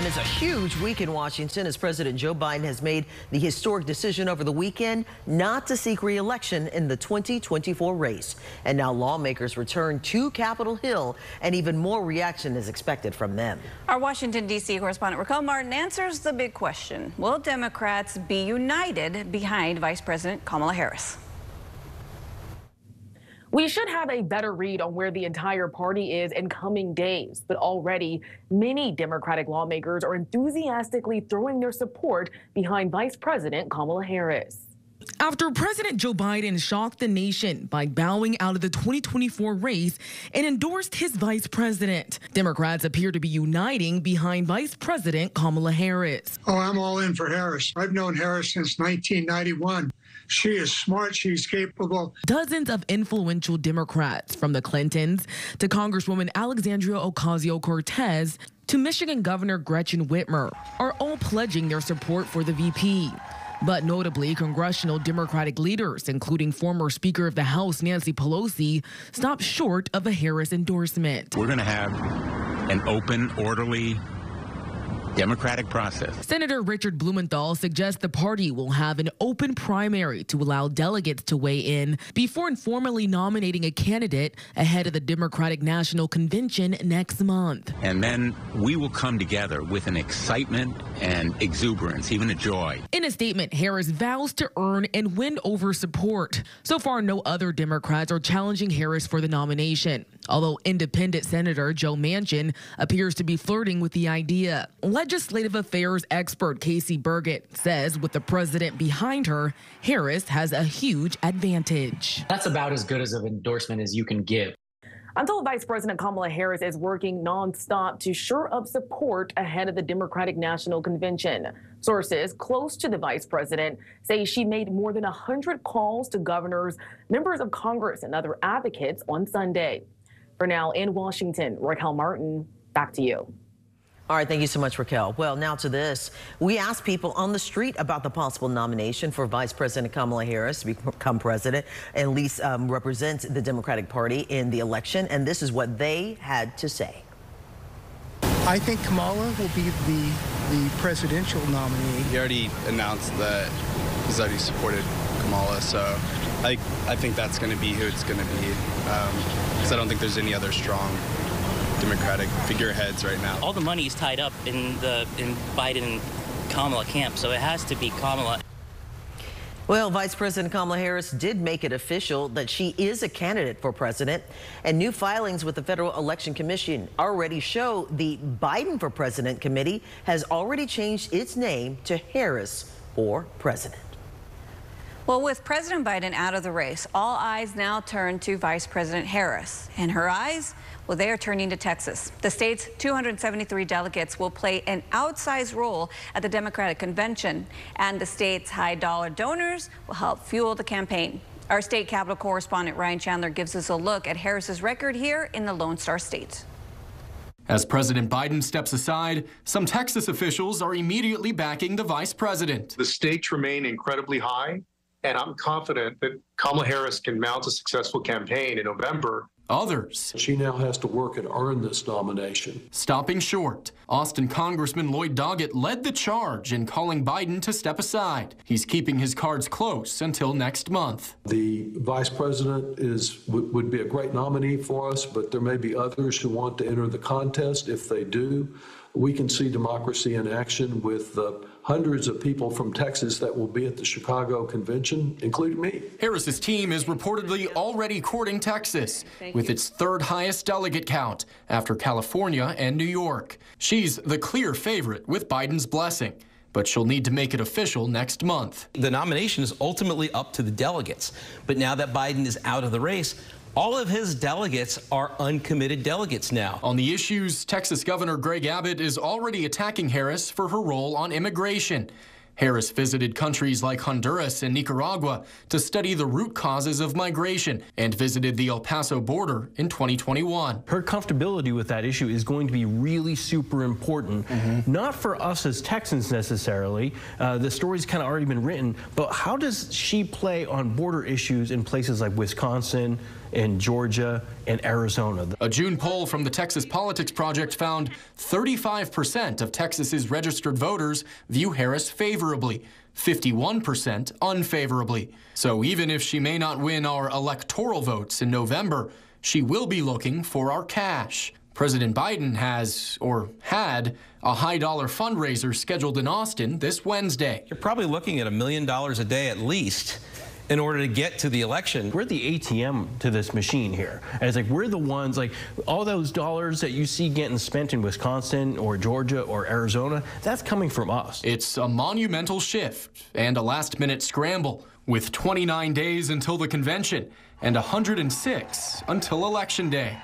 it's a huge week in Washington as President Joe Biden has made the historic decision over the weekend not to seek re-election in the 2024 race. And now lawmakers return to Capitol Hill, and even more reaction is expected from them. Our Washington, D.C. correspondent Raquel Martin answers the big question. Will Democrats be united behind Vice President Kamala Harris? We should have a better read on where the entire party is in coming days, but already many Democratic lawmakers are enthusiastically throwing their support behind Vice President Kamala Harris. After President Joe Biden shocked the nation by bowing out of the 2024 race and endorsed his vice president, Democrats appear to be uniting behind Vice President Kamala Harris. Oh, I'm all in for Harris. I've known Harris since 1991. She is smart. She's capable. Dozens of influential Democrats, from the Clintons to Congresswoman Alexandria Ocasio-Cortez to Michigan Governor Gretchen Whitmer, are all pledging their support for the VP. But notably, congressional Democratic leaders, including former Speaker of the House Nancy Pelosi, stopped short of a Harris endorsement. We're going to have an open, orderly democratic process. Senator Richard Blumenthal suggests the party will have an open primary to allow delegates to weigh in before informally nominating a candidate ahead of the Democratic National Convention next month. And then we will come together with an excitement and exuberance, even a joy. In a statement, Harris vows to earn and win over support. So far, no other Democrats are challenging Harris for the nomination, although independent Senator Joe Manchin appears to be flirting with the idea. Legislative affairs expert Casey Burgett says with the president behind her, Harris has a huge advantage. That's about as good as an endorsement as you can give. Until Vice President Kamala Harris is working nonstop to shore up support ahead of the Democratic National Convention. Sources close to the vice president say she made more than 100 calls to governors, members of Congress, and other advocates on Sunday. For now, in Washington, Raquel Martin, back to you. All right, thank you so much, Raquel. Well, now to this. We asked people on the street about the possible nomination for Vice President Kamala Harris to become president and at least represent the Democratic Party in the election. And this is what they had to say. I think Kamala will be the presidential nominee. He already announced that he's already supported Kamala, so I think that's going to be who it's going to be, because I don't think there's any other strong Democratic figureheads right now. All the money is tied up in Biden and Kamala camp, so it has to be Kamala. Well, Vice President Kamala Harris did make it official that she is a candidate for president, and new filings with the Federal Election Commission already show the Biden for President Committee has already changed its name to Harris for President. Well, with President Biden out of the race, all eyes now turn to Vice President Harris. And her eyes, well, they are turning to Texas. The state's 273 delegates will play an outsized role at the Democratic Convention, and the state's high-dollar donors will help fuel the campaign. Our state Capitol correspondent Ryan Chandler gives us a look at Harris's record here in the Lone Star State. As President Biden steps aside, some Texas officials are immediately backing the vice president. The stakes remain incredibly high, and I'm confident that Kamala Harris can mount a successful campaign in November. Others. She now has to work and earn this nomination. Stopping short. Austin Congressman Lloyd Doggett led the charge in calling Biden to step aside. He's keeping his cards close until next month. The vice president would be a great nominee for us, but there may be others who want to enter the contest. If they do, we can see democracy in action with hundreds of people from Texas that will be at the Chicago convention, including me. Harris's team is reportedly already courting Texas with its third highest delegate count after California and New York. She's the clear favorite with Biden's blessing, but she'll need to make it official next month. The nomination is ultimately up to the delegates, but now that Biden is out of the race, all of his delegates are uncommitted delegates now. On the issues, Texas Governor Greg Abbott is already attacking Harris for her role on immigration. Harris visited countries like Honduras and Nicaragua to study the root causes of migration and visited the El Paso border in 2021. Her comfortability with that issue is going to be really super important, not for us as Texans necessarily. The story's kind of already been written, but how does she play on border issues in places like Wisconsin in Georgia and Arizona. A June poll from the Texas Politics Project found 35% of Texas's registered voters view Harris favorably, 51% unfavorably. So even if she may not win our electoral votes in November, she will be looking for our cash. President Biden has, or had, a high-dollar fundraiser scheduled in Austin this Wednesday. You're probably looking at $1 million a day at least in order to get to the election. We're the ATM to this machine here. And it's like we're the ones, like all those dollars that you see getting spent in Wisconsin or Georgia or Arizona, that's coming from us. It's a monumental shift and a last-minute scramble with 29 days until the convention and 106 until Election Day.